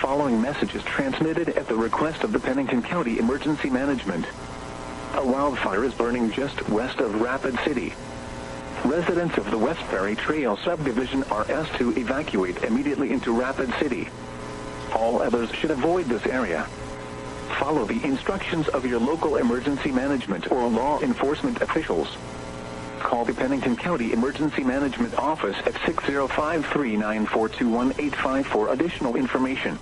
following message is transmitted at the request of the Pennington County Emergency Management. A wildfire is burning just west of Rapid City. Residents of the Westbury Trail subdivision are asked to evacuate immediately into Rapid City. All others should avoid this area. Follow the instructions of your local emergency management or law enforcement officials. Call the Pennington County Emergency Management Office at 605-394-2185 for additional information.